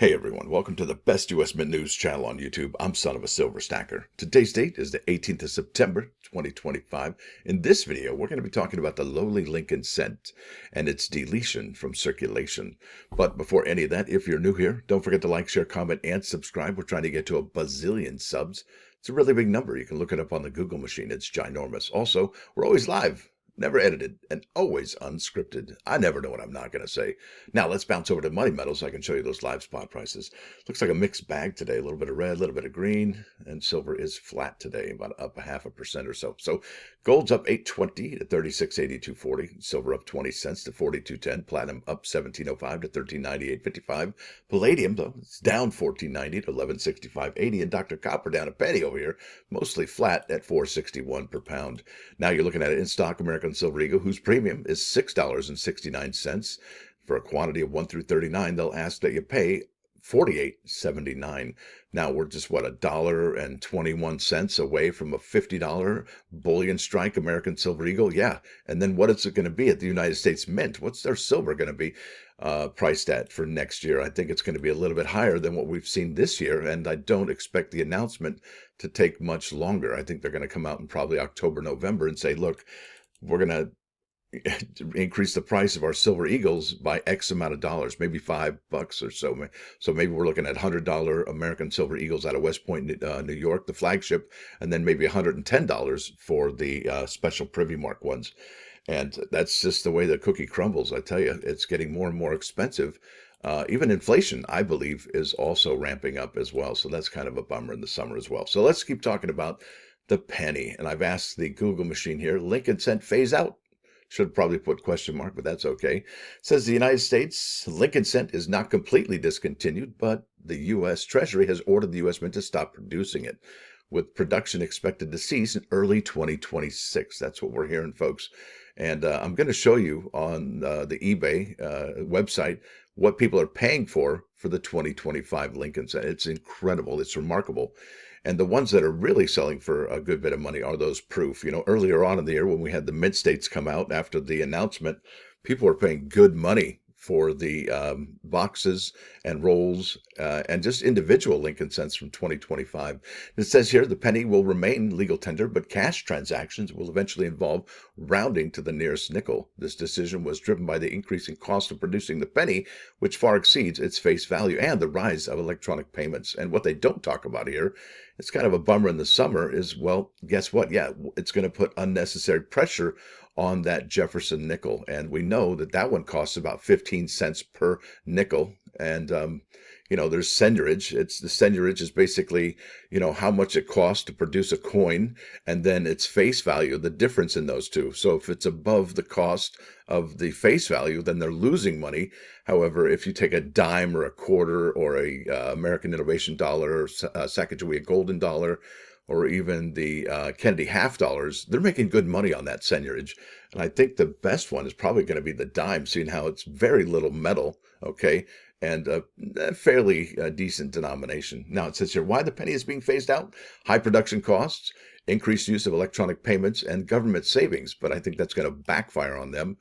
Hey everyone, welcome to the best US Mint news channel on YouTube. I'm Son of a Silver Stacker. Today's date is the 18th of September, 2025. In this video, we're going to be talking about the lowly Lincoln cent and its deletion from circulation. But before any of that, if you're new here, don't forget to like, share, comment, and subscribe. We're trying to get to a bazillion subs. It's a really big number. You can look it up on the Google machine. It's ginormous. Also, we're always live. Never edited and always unscripted. I never know what I'm not going to say. Now let's bounce over to money metals so I can show you those live spot prices. Looks like a mixed bag today. A little bit of red, a little bit of green, and silver is flat today, about up 0.5% or so. So gold's up 820 to 36.8240. Silver up 20 cents to 42.10. Platinum up 17.05 to 13.98.55. Palladium though, it's down 14.90 to 11.65.80, and Dr. Copper down a penny over here, mostly flat at 4.61 per pound. Now you're looking at it in stock American Silver Eagle, whose premium is $6.69. For a quantity of 1 through 39, they'll ask that you pay $48.79. Now we're just $1.21 away from a $50 bullion strike American Silver Eagle. Yeah, and then what is it going to be at the United States Mint? What's their silver going to be priced at for next year? I think it's going to be a little bit higher than what we've seen this year, and I don't expect the announcement to take much longer. I think they're going to come out in probably October, November and say, look, we're going to increase the price of our Silver Eagles by X amount of dollars, maybe $5 or so. So maybe we're looking at $100 American Silver Eagles out of West Point, New York, the flagship, and then maybe $110 for the special Privy Mark ones. And that's just the way the cookie crumbles. I tell you, it's getting more and more expensive. Even inflation, I believe, is also ramping up as well. So that's kind of a bummer in the summer as well. So let's keep talking about the penny. And I've asked the Google machine here, Lincoln cent phase out. Should probably put question mark, but that's okay. It says the United States Lincoln cent is not completely discontinued, but the U.S. Treasury has ordered the U.S. Mint to stop producing it, with production expected to cease in early 2026. That's what we're hearing, folks. And I'm going to show you on the eBay website what people are paying for the 2025 Lincoln cent. It's incredible. It's remarkable. And the ones that are really selling for a good bit of money are those proof. You know, earlier on in the year when we had the mint states come out after the announcement, people were paying good money for the boxes and rolls and just individual Lincoln cents from 2025. It says here the penny will remain legal tender, but cash transactions will eventually involve rounding to the nearest nickel. This decision was driven by the increasing cost of producing the penny, which far exceeds its face value, and the rise of electronic payments. And what they don't talk about here, it's kind of a bummer in the summer, is, well, guess what? Yeah, it's going to put unnecessary pressure on that Jefferson nickel. And we know that that one costs about 15 cents per nickel. And, you know, there's cendrage. The cendrage is basically, you know, how much it costs to produce a coin, and then its face value, the difference in those two. So if it's above the cost of the face value, then they're losing money. However, if you take a dime or a quarter or a American Innovation dollar, or Sacagawea Golden dollar, or even the Kennedy half dollars, they're making good money on that cendrage. And I think the best one is probably going to be the dime, seeing how it's very little metal, okay, and a fairly decent denomination. Now it says here, why the penny is being phased out? High production costs, increased use of electronic payments, and government savings. But I think that's going to backfire on them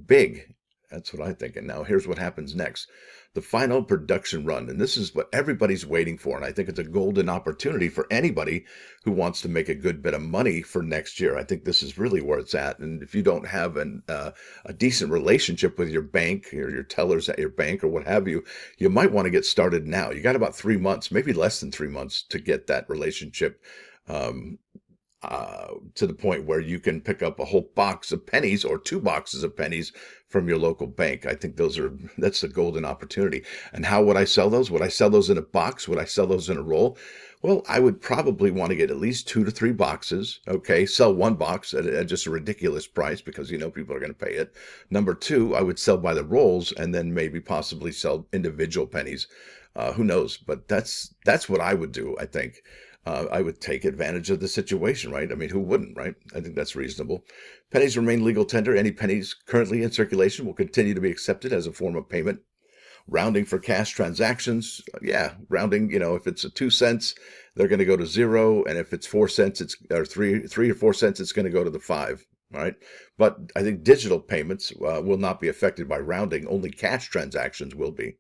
big. That's what I think. And now here's what happens next. The final production run. And this is what everybody's waiting for. And I think it's a golden opportunity for anybody who wants to make a good bit of money for next year. I think this is really where it's at. And if you don't have a decent relationship with your bank or your tellers at your bank or what have you, you might want to get started now. You got about 3 months, maybe less than 3 months to get that relationship to the point where you can pick up a whole box of pennies or 2 boxes of pennies from your local bank. I think that's the golden opportunity. And how would I sell those? Would I sell those in a box? Would I sell those in a roll? Well, I would probably want to get at least 2 to 3 boxes. Okay, sell 1 box at just a ridiculous price because you know people are going to pay it. Number 2, I would sell by the rolls and then maybe possibly sell individual pennies. Who knows? But that's what I would do, I think. I would take advantage of the situation, right? I mean, who wouldn't, right? I think that's reasonable. Pennies remain legal tender. Any pennies currently in circulation will continue to be accepted as a form of payment. Rounding for cash transactions, yeah, rounding, you know, if it's 2 cents, they're going to go to 0. And if it's 4 cents, or 3 or 4 cents, it's going to go to the 5. All right. But I think digital payments will not be affected by rounding. Only cash transactions will be.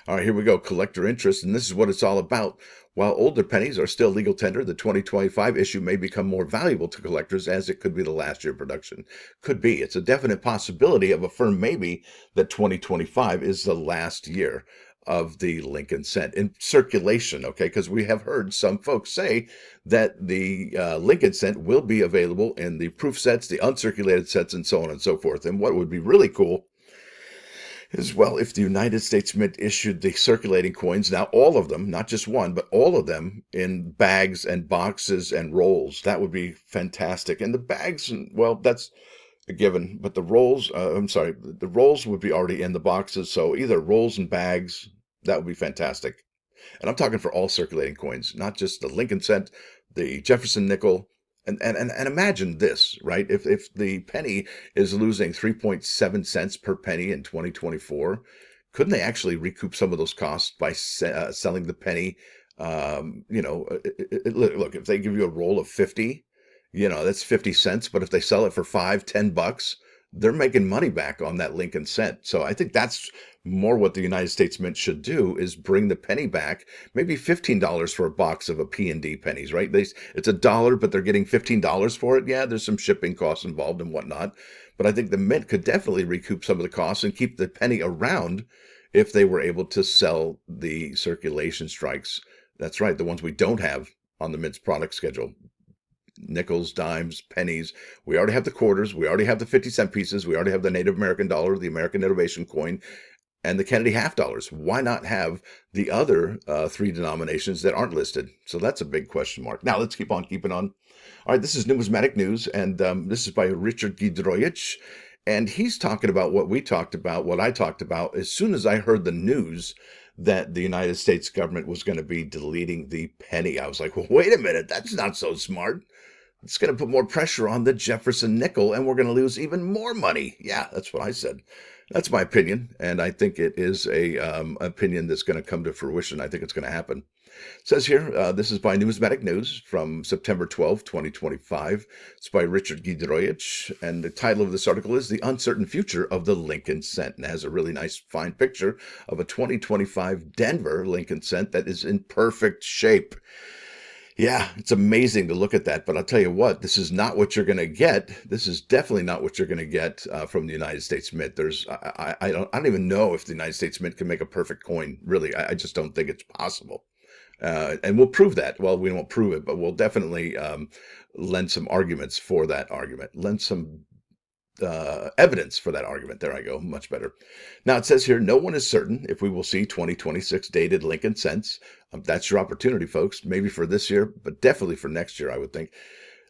All right, here we go. Collector interest, and this is what it's all about. While older pennies are still legal tender, the 2025 issue may become more valuable to collectors as it could be the last year of production. Could be. It's a definite possibility of a firm maybe that 2025 is the last year of the Lincoln cent in circulation, okay? Because we have heard some folks say that the Lincoln cent will be available in the proof sets, the uncirculated sets, and so on and so forth. And what would be really cool is, well, if the United States Mint issued the circulating coins, now all of them, not just one, but all of them in bags and boxes and rolls, that would be fantastic. And the bags, well, that's a given, but the rolls, the rolls would be already in the boxes. So either rolls and bags, that would be fantastic. And I'm talking for all circulating coins, not just the Lincoln cent, the Jefferson nickel. And imagine this, right? If the penny is losing 3.7 cents per penny in 2024, couldn't they actually recoup some of those costs by selling the penny? Look, if they give you a roll of 50, that's 50 cents. But if they sell it for $5, $10, they're making money back on that Lincoln cent. So I think that's more what the United States Mint should do, is bring the penny back, maybe $15 for a box of a P&D pennies, right? It's $1, but they're getting $15 for it. Yeah, there's some shipping costs involved and whatnot. But I think the Mint could definitely recoup some of the costs and keep the penny around if they were able to sell the circulation strikes. That's right, the ones we don't have on the Mint's product schedule. Nickels, dimes, pennies. We already have the quarters. We already have the 50-cent pieces. We already have the Native American dollar, the American Innovation coin, and the Kennedy half dollars. Why not have the other three denominations that aren't listed? So that's a big question mark. Now let's keep on keeping on. All right, this is Numismatic News, and this is by Richard Gidroyich, and he's talking about what we talked about, what I talked about as soon as I heard the news that the United States government was going to be deleting the penny. I was like, well, wait a minute, that's not so smart. It's going to put more pressure on the Jefferson nickel, and we're going to lose even more money. Yeah, that's what I said. That's my opinion, and I think it is a opinion that's going to come to fruition. I think it's going to happen. It says here, this is by Numismatic News from September 12, 2025. It's by Richard Gidroyich, and the title of this article is The Uncertain Future of the Lincoln Cent, and it has a really nice, fine picture of a 2025 Denver Lincoln Cent that is in perfect shape. Yeah, it's amazing to look at that, but I'll tell you what, this is not what you're going to get. This is definitely not what you're going to get from the United States Mint. I don't even know if the United States Mint can make a perfect coin. Really, I just don't think it's possible. And we'll prove that. Well, we won't prove it, but we'll definitely lend some arguments for that argument. Lend some evidence for that argument. There I go. Much better. Now it says here, no one is certain if we will see 2026 dated Lincoln cents. That's your opportunity, folks. Maybe for this year, but definitely for next year, I would think.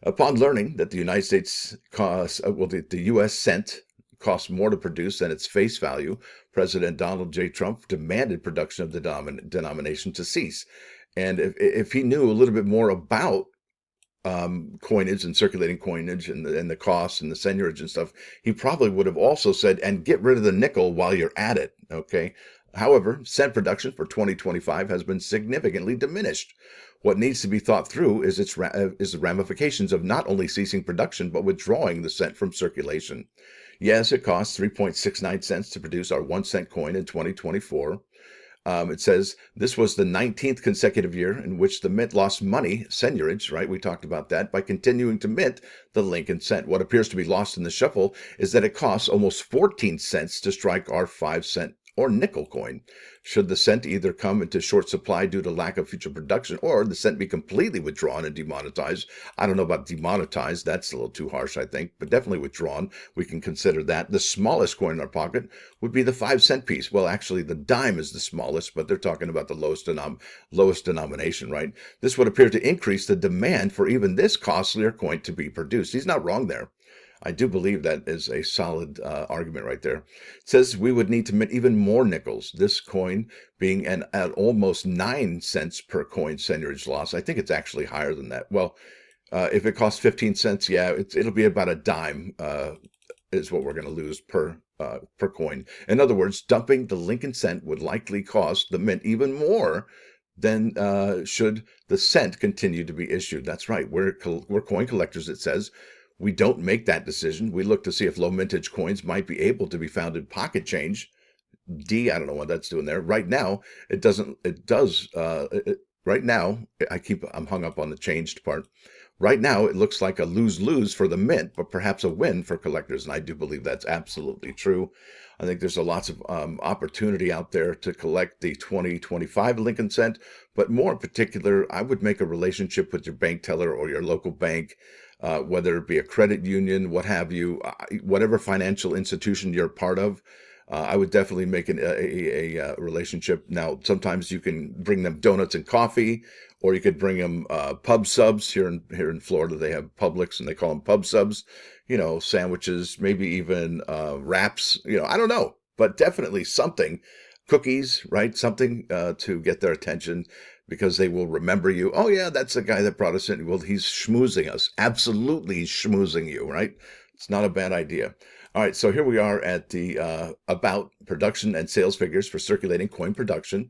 Upon learning that the United States costs, the U.S. cent costs more to produce than its face value, President Donald J. Trump demanded production of the denomination to cease. And if he knew a little bit more about coinage and circulating coinage and the costs and the seigniorage and stuff, he probably would have also said, and get rid of the nickel while you're at it. Okay. However, cent production for 2025 has been significantly diminished. What needs to be thought through is the ramifications of not only ceasing production, but withdrawing the cent from circulation. Yes, it costs 3.69 cents to produce our 1 cent coin in 2024. It says this was the 19th consecutive year in which the mint lost money, seigniorage, right? We talked about that, by continuing to mint the Lincoln cent. What appears to be lost in the shuffle is that it costs almost 14 cents to strike our 5-cent or nickel coin. Should the cent either come into short supply due to lack of future production, or the cent be completely withdrawn and demonetized? I don't know about demonetized. That's a little too harsh, I think, but definitely withdrawn. We can consider that. The smallest coin in our pocket would be the 5-cent piece. Well, actually, the dime is the smallest, but they're talking about the lowest denomination, right? This would appear to increase the demand for even this costlier coin to be produced. He's not wrong there. I do believe that is a solid argument right there. It says we would need to mint even more nickels. This coin being at almost 9 cents per coin seigniorage loss. I think it's actually higher than that. Well, if it costs 15 cents, yeah, it'll be about a dime is what we're going to lose per coin. In other words, dumping the Lincoln cent would likely cost the mint even more than should the cent continue to be issued. That's right. We're coin collectors, it says. We don't make that decision. We look to see if low mintage coins might be able to be found in pocket change. D, I don't know what that's doing there. Right now, it doesn't, it does, right now, I'm hung up on the changed part. Right now, it looks like a lose-lose for the mint, but perhaps a win for collectors. And I do believe that's absolutely true. I think there's a lots of opportunity out there to collect the 2025 Lincoln Cent, but more in particular, I would make a relationship with your bank teller or your local bank, whether it be a credit union, what have you, whatever financial institution you're part of. I would definitely make a relationship. Now, sometimes you can bring them donuts and coffee, or you could bring them pub subs. Here in Florida, they have Publix, and they call them pub subs. You know, sandwiches, maybe even wraps. You know, I don't know, but definitely something, cookies, right? Something to get their attention, because they will remember you. Oh yeah, that's the guy that brought us in. Well, he's schmoozing us. Absolutely, he's schmoozing you, right? It's not a bad idea. All right, so here we are at the about production and sales figures for circulating coin production.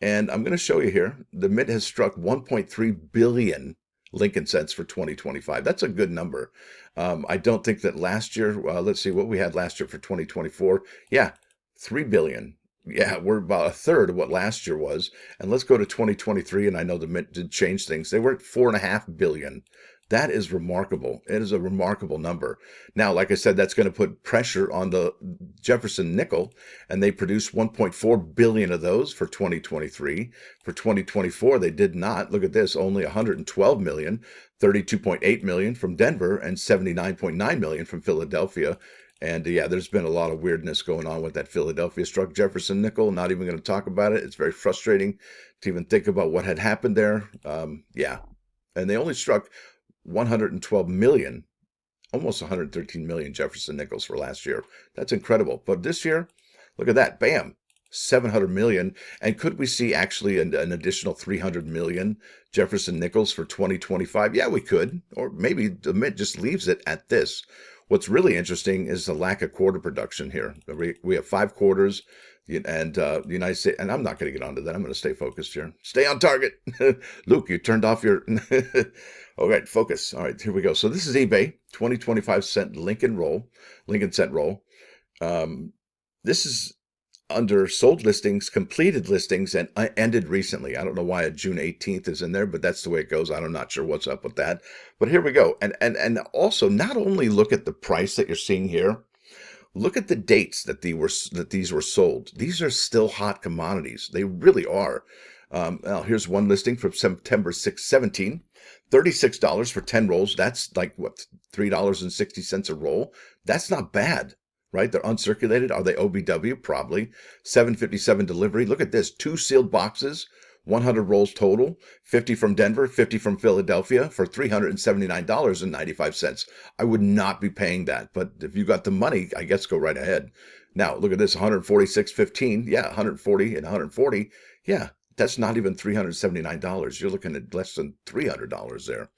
And I'm going to show you here, the Mint has struck 1.3 billion Lincoln cents for 2025. That's a good number. I don't think that last year, let's see what we had last year for 2024. Yeah, 3 billion. Yeah, we're about a third of what last year was. And let's go to 2023, and I know the Mint did change things. They were at 4.5 billion. That is remarkable. It is a remarkable number. Now, like I said, that's going to put pressure on the Jefferson nickel, and they produced 1.4 billion of those for 2023. For 2024, they did not. Look at this, only 112 million, 32.8 million from Denver, and 79.9 million from Philadelphia. And yeah, there's been a lot of weirdness going on with that Philadelphia struck Jefferson nickel. Not even going to talk about it. It's very frustrating to even think about what had happened there. Yeah, and they only struck 112 million, almost 113 million Jefferson nickels for last year. That's incredible. But this year, look at that. Bam. 700 million. And could we see actually an additional 300 million Jefferson nickels for 2025? Yeah, we could. Or maybe the Mint just leaves it at this. What's really interesting is the lack of quarter production here. We have 5 quarters, and the United States, and I'm not going to get onto that. I'm going to stay focused here. Stay on target. Luke, you turned off your... All right, focus. All right, here we go. So this is eBay, 2025 cent Lincoln cent roll. This is under sold listings, completed listings, and ended recently. I don't know why a June 18th is in there, but that's the way it goes. I'm not sure what's up with that. But here we go. And also, not only look at the price that you're seeing here, look at the dates that these were sold. These are still hot commodities. They really are. Now, here's one listing from September 6, 17. $36 for 10 rolls. That's like, what, $3.60 a roll? That's not bad, right? They're uncirculated. Are they OBW? Probably. $7.57 delivery. Look at this. 2 sealed boxes, 100 rolls total, 50 from Denver, 50 from Philadelphia for $379.95. I would not be paying that, but if you got the money, I guess go right ahead. Now, look at this, 146.15. Yeah, 140 and 140. Yeah. That's not even $379. You're looking at less than $300 there.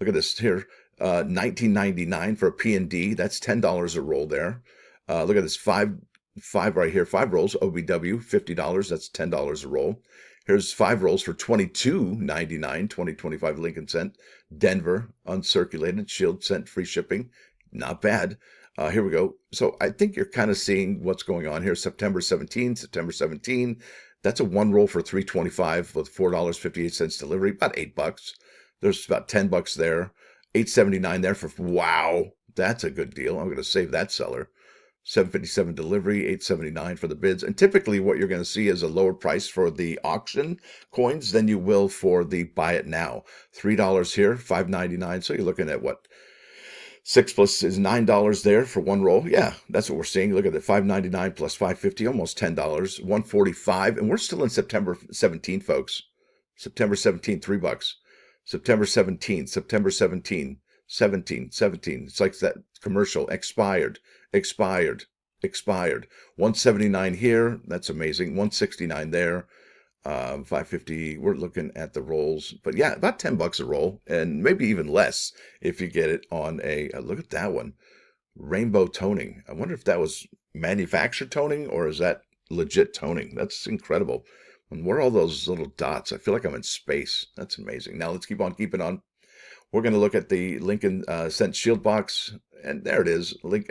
Look at this here, $19.99 for a P&D. That's $10 a roll there. Look at this, five right here, 5 rolls, OBW, $50. That's $10 a roll. Here's 5 rolls for $22.99, 2025 Lincoln cent. Denver, uncirculated, shield cent, free shipping. Not bad. Here we go. So I think you're kind of seeing what's going on here. September 17. That's a 1 roll for $3.25 with $4.58 delivery, about $8. There's about $10 there, $8.79 there for, wow, that's a good deal. I'm going to save that seller. $7.57 delivery, $8.79 for the bids. And typically what you're going to see is a lower price for the auction coins than you will for the buy it now. $3 here, $5.99. So you're looking at what? 6 plus is $9 there for 1 roll. Yeah, that's what we're seeing. Look at that, $5.99 plus $5.50, almost $10, $1.45, and we're still in September 17th, folks. September 17th, $3. September 17th, September 17th, 17. It's like that commercial, expired. 179 here. That's amazing. 169 there. 550. We're looking at the rolls, but yeah, about $10 a roll, and maybe even less if you get it on a look at that one, rainbow toning. I wonder if that was manufactured toning or is that legit toning? That's incredible. And where are all those little dots? I feel like I'm in space. That's amazing. Now let's keep on keeping on. We're going to look at the Lincoln Cent Shield Box, and there it is. Look,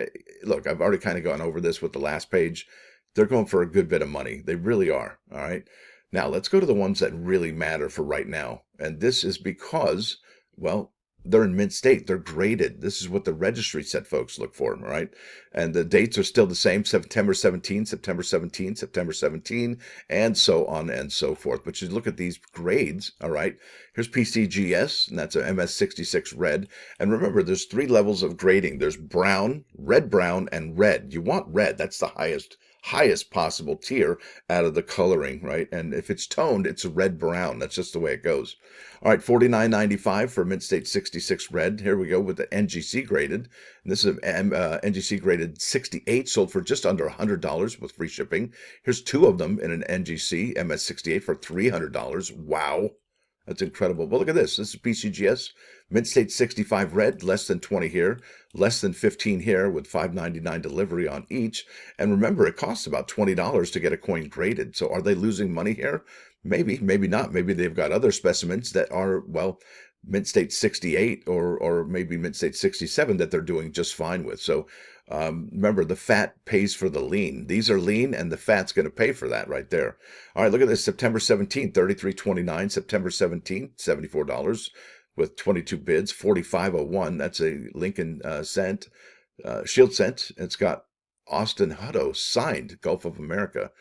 I've already kind of gone over this with the last page. They're going for a good bit of money. They really are. All right. Now let's go to the ones that really matter for right now. And this is because, well, they're in mint state. They're graded. This is what the registry set folks look for, right? And the dates are still the same: September 17, September 17, September 17, and so on and so forth. But you look at these grades, all right? Here's PCGS, and that's a MS66 red. And remember, there's 3 levels of grading. There's brown, and red. You want red. That's the highest possible tier out of the coloring, right? And if it's toned, it's a red-brown. That's just the way it goes. All right, $49.95 for Mint State 66 red. Here we go with the NGC graded. And this is an NGC graded 68, sold for just under $100 with free shipping. Here's 2 of them in an NGC MS68 for $300. Wow. That's incredible. But look at this. This is PCGS. Mint State 65 red, less than 20 here, less than 15 here with $5.99 delivery on each. And remember, it costs about $20 to get a coin graded. So are they losing money here? Maybe, maybe not. Maybe they've got other specimens that are, well, Mint State 68 or maybe Mint State 67 that they're doing just fine with. So remember, the fat pays for the lean. These are lean, and the fat's going to pay for that right there. All right, look at this. September 17th, $33.29. September 17th, $74 with 22 bids. 4501. That's a Lincoln cent, Shield cent. It's got Austin Hutto signed, Gulf of America.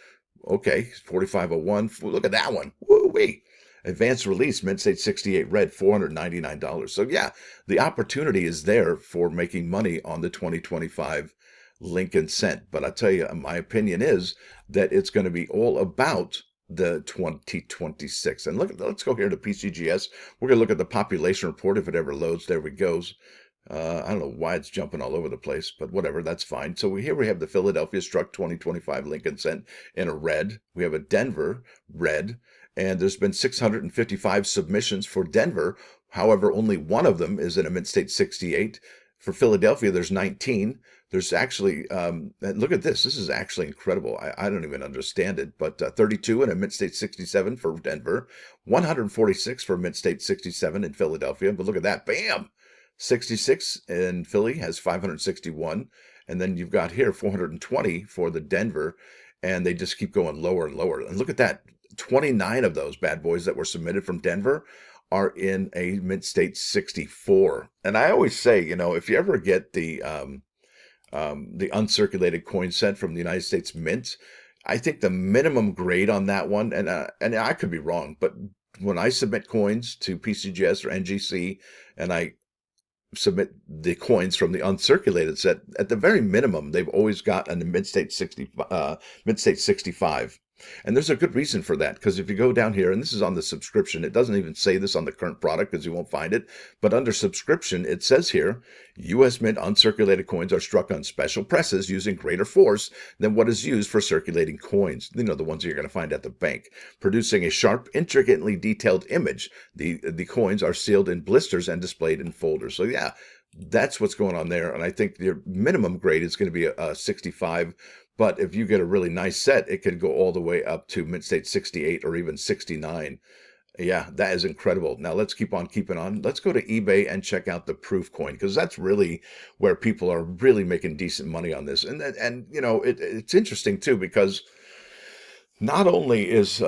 Okay, 4501. Look at that one. Woo-wee. Advanced release, Mint State 68 red, $499. So yeah, the opportunity is there for making money on the 2025 Lincoln cent. But I tell you, my opinion is that it's going to be all about the 2026. And look, let's go here to PCGS. We're going to look at the population report if it ever loads. There it goes. I don't know why it's jumping all over the place, but whatever, that's fine. So here we have the Philadelphia Struck 2025 Lincoln cent in a red. We have a Denver red, and there's been 655 submissions for Denver. However, only one of them is in a Mint State 68. For Philadelphia, there's 19. There's actually, look at this. This is actually incredible. I don't even understand it, but 32 in a Mint State 67 for Denver, 146 for Mint State 67 in Philadelphia. But look at that, bam! 66 in Philly has 561, and then you've got here 420 for the Denver, and they just keep going lower and lower. And look at that, 29 of those bad boys that were submitted from Denver are in a Mint State 64. And I always say, you know, if you ever get the uncirculated coin cent from the United States Mint, I think the minimum grade on that one, and I could be wrong, but when I submit coins to PCGS or NGC, and I submit the coins from the uncirculated set, at the very minimum, they've always got a Mint State 65. And there's a good reason for that, because if you go down here, and this is on the subscription, it doesn't even say this on the current product because you won't find it, but under subscription, it says here, U.S. Mint uncirculated coins are struck on special presses using greater force than what is used for circulating coins. You know, the ones you're going to find at the bank, producing a sharp, intricately detailed image. The coins are sealed in blisters and displayed in folders. So yeah, that's what's going on there. And I think your minimum grade is going to be a 65. But if you get a really nice set, it could go all the way up to Mint State 68 or even 69. Yeah, that is incredible. Now let's keep on keeping on. Let's go to eBay and check out the proof coin, because that's really where people are really making decent money on this. And you know, it's interesting too, because not only is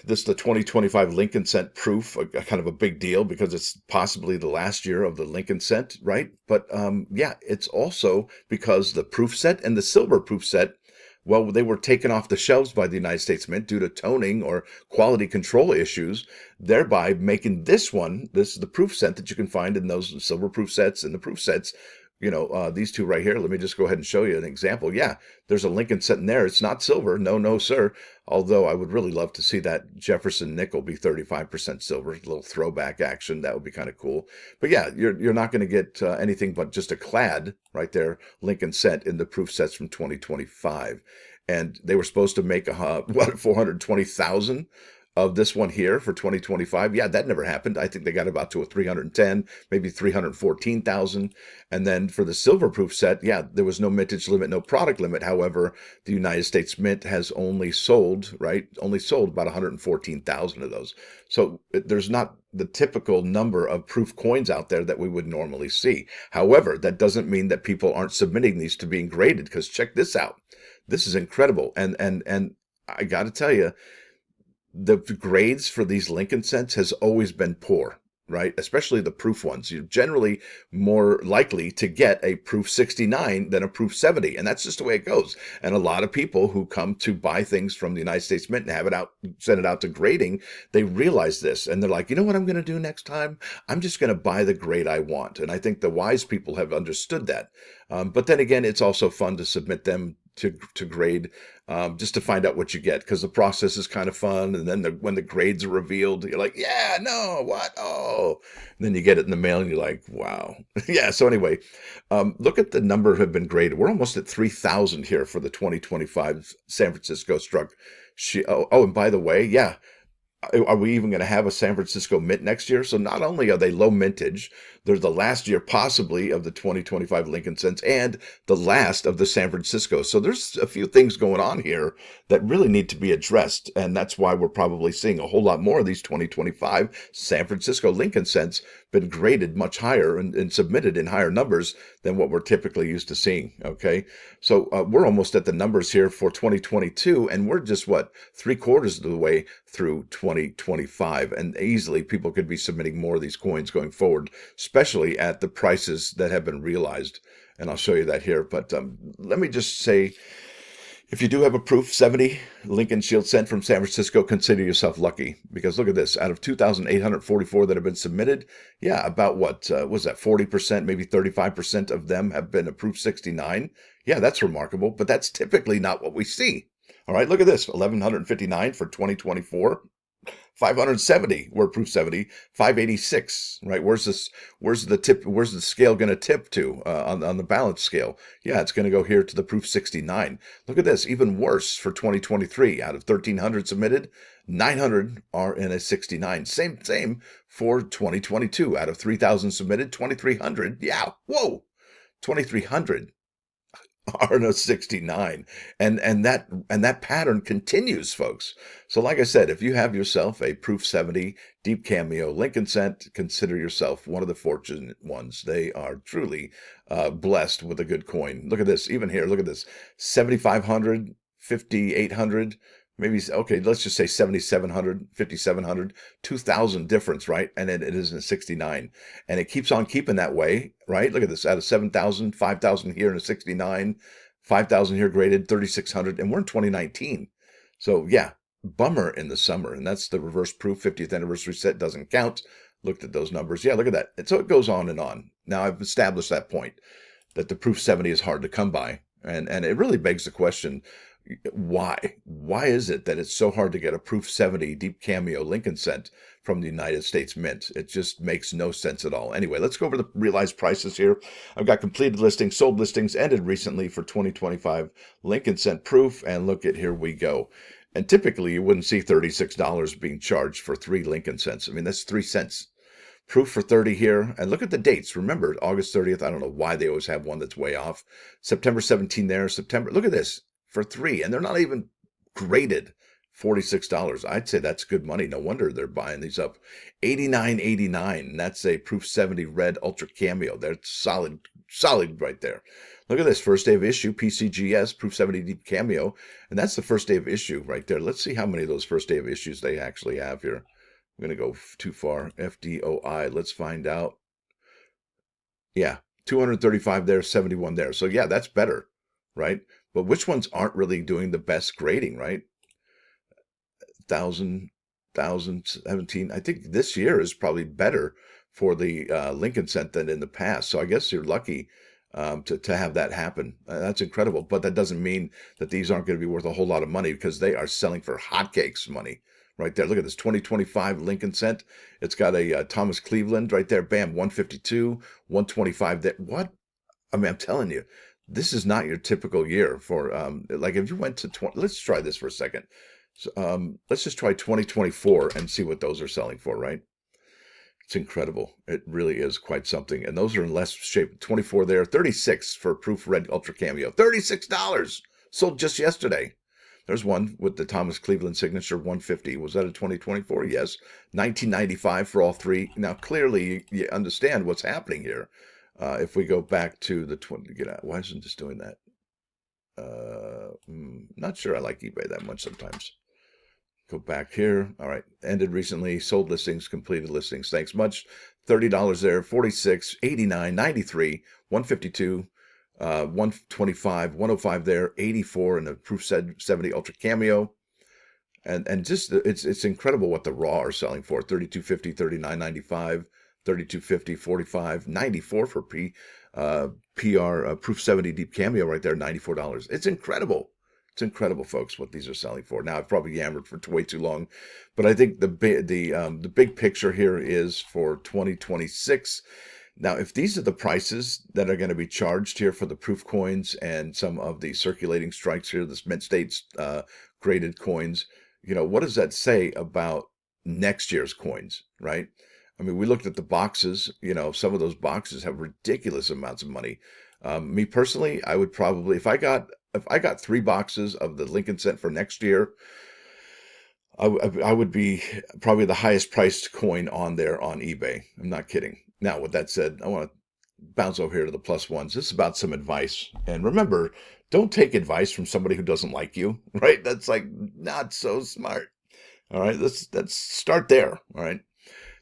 this the 2025 Lincoln cent proof, a kind of a big deal because it's possibly the last year of the Lincoln cent, right? But yeah, it's also because the proof set and the silver proof set, well, they were taken off the shelves by the United States Mint due to toning or quality control issues, thereby making this one, this is the proof set that you can find in those silver proof sets and the proof sets. You know, these two right here, let me just go ahead and show you an example. Yeah, there's a Lincoln set in there. It's not silver. No, no, sir. Although I would really love to see that Jefferson nickel be 35% silver, a little throwback action. That would be kind of cool. But yeah, you're not going to get anything but just a clad right there, Lincoln set in the proof sets from 2025. And they were supposed to make what, 420,000 of this one here for 2025. Yeah, that never happened. I think they got about to a 310, maybe 314,000. And then for the silver proof set, yeah, there was no mintage limit, no product limit. However, the United States Mint has only sold, right? Only sold about 114,000 of those. So there's not the typical number of proof coins out there that we would normally see. However, that doesn't mean that people aren't submitting these to being graded, because check this out. This is incredible. And I got to tell you, the grades for these Lincoln cents has always been poor, right? Especially the proof ones. You're generally more likely to get a proof 69 than a proof 70. And that's just the way it goes. And a lot of people who come to buy things from the United States Mint and have it out, send it out to grading, they realize this. And they're like, you know what I'm going to do next time? I'm just going to buy the grade I want. And I think the wise people have understood that. But then again, it's also fun to submit them to grade, just to find out what you get, because the process is kind of fun. And then when the grades are revealed, you're like, yeah, no, what? Oh, and then you get it in the mail and you're like, wow. Yeah. So anyway, look at the number have been graded. We're almost at 3,000 here for the 2025 San Francisco struck. And by the way, yeah, are we even going to have a San Francisco Mint next year? So not only are they low mintage, they're the last year possibly of the 2025 Lincoln cents and the last of the San Francisco. So there's a few things going on here that really need to be addressed. And that's why we're probably seeing a whole lot more of these 2025 San Francisco Lincoln cents been graded much higher and submitted in higher numbers than what we're typically used to seeing. Okay. So we're almost at the numbers here for 2022, and we're just what, 3/4 of the way through 2025. And easily people could be submitting more of these coins going forward, especially at the prices that have been realized. And I'll show you that here. But let me just say, if you do have a proof 70 Lincoln Shield cent from San Francisco, consider yourself lucky, because look at this. Out of 2,844 that have been submitted, yeah, about what was that, 40%, maybe 35% of them have been a proof 69. Yeah, that's remarkable, but that's typically not what we see. All right, look at this, 1,159 for 2024. 570 were proof 70, 586, right? Where's the tip? Where's the scale going to tip to on the balance scale? Yeah, it's going to go here to the proof 69. Look at this, even worse for 2023. Out of 1,300 submitted, 900 are in a 69. Same for 2022. Out of 3,000 submitted, 2,300. Yeah, whoa, 2,300 are in a 69, and that pattern continues, folks. So like I said, if you have yourself a proof 70 deep cameo Lincoln cent, consider yourself one of the fortunate ones. They are truly blessed with a good coin. Look at this, even here, look at this, 7,500, 5,800, maybe, okay, let's just say 7,700, 5,700, 2,000 difference, right? And it is in a 69. And it keeps on keeping that way, right? Look at this, out of 7,000, 5,000 here in a 69, 5,000 here graded, 3,600, and we're in 2019. So yeah, bummer in the summer. And that's the reverse proof 50th anniversary set doesn't count. Looked at those numbers. Yeah, look at that. And so it goes on and on. Now I've established that point, that the proof 70 is hard to come by. And it really begs the question, why is it that it's so hard to get a proof 70 deep cameo Lincoln cent from the United States Mint? It just makes no sense at all. Anyway, let's go over the realized prices here. I've got completed listings, sold listings, ended recently for 2025 Lincoln cent proof, and look at, here we go. And typically you wouldn't see $36 being charged for 3 Lincoln cents. I mean, that's 3 cents. Proof for 30 here. And look at the dates. Remember, August 30th. I don't know why they always have one that's way off. September 17 there. September. Look at this. For 3. And they're not even graded. $46. I'd say that's good money. No wonder they're buying these up. $89.89. That's a proof 70 red ultra cameo. They're solid right there. Look at this. First day of issue. PCGS. Proof 70 deep cameo. And that's the first day of issue right there. Let's see how many of those first day of issues they actually have here. I'm going to go too far. FDOI. Let's find out. Yeah, 235 there, 71 there. So yeah, that's better, right? But which ones aren't really doing the best grading, right? 1,017. I think this year is probably better for the Lincoln cent than in the past. So I guess you're lucky to have that happen. That's incredible. But that doesn't mean that these aren't going to be worth a whole lot of money, because they are selling for hotcakes money. Right there. Look at this 2025 Lincoln cent. It's got a Thomas Cleveland right there. Bam, 152, 125 there. What? I mean, I'm telling you, this is not your typical year for, like if you went to 20, let's try this for a second. So, let's just try 2024 and see what those are selling for, right? It's incredible. It really is quite something. And those are in less shape. 24 there, 36 for Proof Red Ultra Cameo. $36 sold just yesterday. There's one with the Thomas Cleveland signature, 150. Was that a 2024? Yes. 1995 for all three. Now, clearly, you understand what's happening here. If we go back to the 20, get out. Why isn't this doing that? Not sure I like eBay that much sometimes. Go back here. All right. Ended recently. Sold listings, completed listings. Thanks much. $30 there. 46, 89, 93, 152, 125, 105 there. 84 in the Proof 70 Ultra Cameo. And just it's incredible what the raw are selling for. 32.50, 39.95, 32.50, 45, 94 for PR Proof 70 Deep Cameo right there. $94. It's incredible. It's incredible, folks, what these are selling for. Now, I've probably yammered for way too long, but I think the big picture here is for 2026. Now, if these are the prices that are going to be charged here for the proof coins and some of the circulating strikes here, this mint states graded coins, what does that say about next year's coins, right? I mean, we looked at the boxes, some of those boxes have ridiculous amounts of money. Me personally, I would probably, if I got 3 boxes of the Lincoln Cent for next year, I would be probably the highest priced coin on there on eBay. I'm not kidding. Now, with that said, I want to bounce over here to the plus ones. This is about some advice. And remember, don't take advice from somebody who doesn't like you, right? That's like not so smart. All right, let's start there. All right.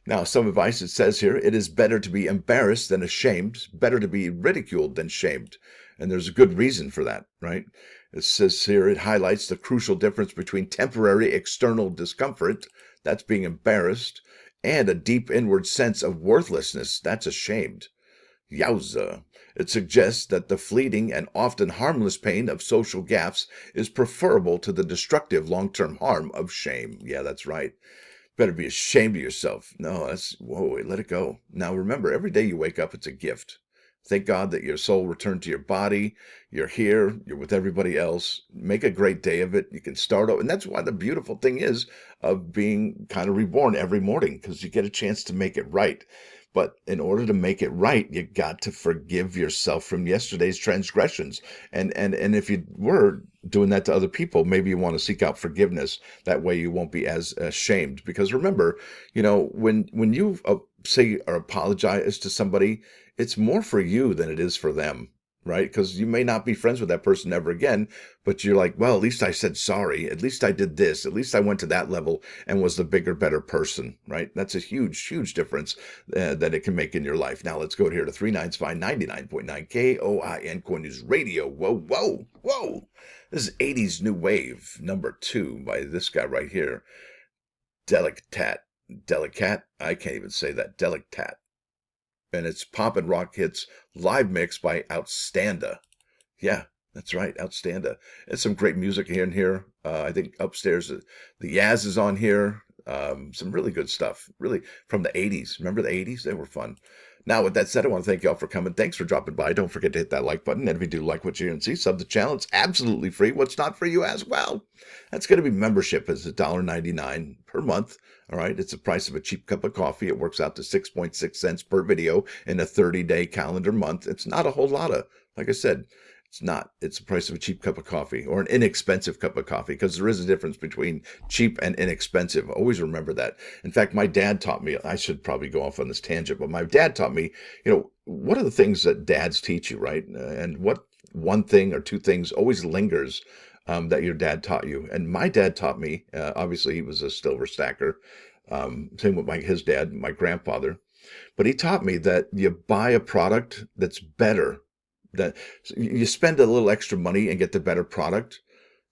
Now, some advice, it says here, it is better to be embarrassed than ashamed, better to be ridiculed than shamed. And there's a good reason for that, right? It says here, it highlights the crucial difference between temporary external discomfort, that's being embarrassed, and a deep inward sense of worthlessness, that's ashamed. Yowza. It suggests that the fleeting and often harmless pain of social gaffes is preferable to the destructive long-term harm of shame. Yeah, that's right. Better be ashamed of yourself. No, whoa, let it go. Now remember, every day you wake up, it's a gift. Thank God that your soul returned to your body. You're here. You're with everybody else. Make a great day of it. You can start over. And that's why the beautiful thing is of being kind of reborn every morning, because you get a chance to make it right. But in order to make it right, you got to forgive yourself from yesterday's transgressions. And if you were doing that to other people, maybe you want to seek out forgiveness. That way you won't be as ashamed. Because remember, when you say or apologize to somebody, it's more for you than it is for them, right? Because you may not be friends with that person ever again, but you're like, well, at least I said sorry. At least I did this. At least I went to that level and was the bigger, better person, right? That's a huge, huge difference that it can make in your life. Now let's go here to 395 99.9 KOIN Coin News Radio. Whoa, whoa, whoa. This is 80s New Wave, number 2 by this guy right here. Delicat. I can't even say that. Delicat. And it's Pop and Rock Hits live mix by OUTSTANDA. Yeah, that's right, OUTSTANDA. It's some great music here and here. I think upstairs, the Yaz is on here. Some really good stuff, really from the 80s. Remember the 80s? They were fun. Now, with that said, I want to thank y'all for coming. Thanks for dropping by. Don't forget to hit that like button. And if you do like what you hear and see, sub the channel. It's absolutely free. What's not for you as well? That's going to be membership. It's $1.99 per month. All right. It's the price of a cheap cup of coffee. It works out to 6.6 cents per video in a 30-day calendar month. It's not a whole lot of, like I said, it's not. It's the price of a cheap cup of coffee or an inexpensive cup of coffee, because there is a difference between cheap and inexpensive. Always remember that. In fact, my dad taught me, I should probably go off on this tangent, but my dad taught me, what are the things that dads teach you, right? And what one thing or two things always lingers that your dad taught you. And my dad taught me, obviously he was a silver stacker, same with his dad, my grandfather, but he taught me that you buy a product that's better, that you spend a little extra money and get the better product,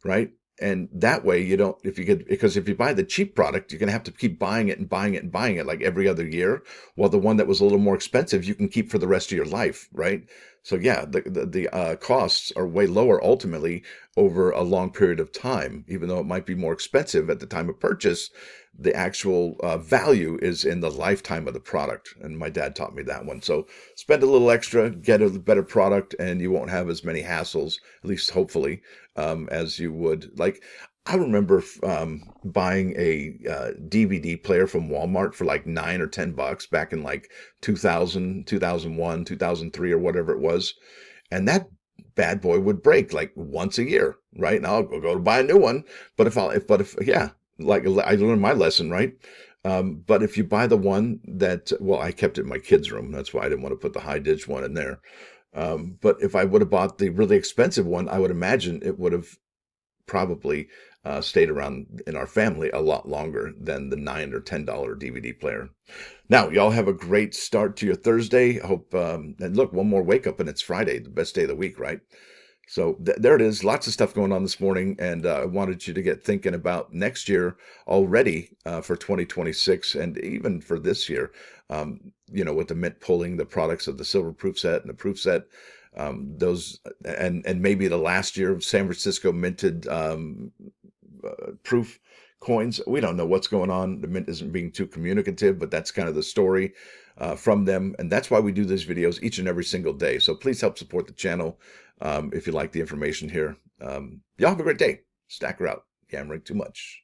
right? And that way you don't, because if you buy the cheap product, you're going to have to keep buying it and buying it and buying it like every other year. While the one that was a little more expensive, you can keep for the rest of your life, right? So yeah, the costs are way lower ultimately over a long period of time, even though it might be more expensive at the time of purchase. The actual value is in the lifetime of the product. And my dad taught me that one. So spend a little extra, get a better product, and you won't have as many hassles, at least hopefully, as you would. Like, I remember buying a DVD player from Walmart for like $9 or $10 back in like 2000, 2001, 2003, or whatever it was. And that bad boy would break like once a year, right? And I'll go to buy a new one. Yeah, like I learned my lesson, right? But if you buy the one that, well, I kept it in my kids' room. That's why I didn't want to put the high dig one in there. But if I would have bought the really expensive one, I would imagine it would have probably stayed around in our family a lot longer than the $9 or $10 DVD player. Now, y'all have a great start to your Thursday. I hope, and look, one more wake up and it's Friday, the best day of the week, right? So there it is. Lots of stuff going on this morning, and I wanted you to get thinking about next year already for 2026, and even for this year. With the mint pulling the products of the silver proof set and the proof set, those, and maybe the last year of San Francisco minted proof coins. We don't know what's going on. The mint isn't being too communicative, but that's kind of the story from them. And that's why we do these videos each and every single day. So please help support the channel if you like the information here. Y'all have a great day. Stacker out. Yammering too much.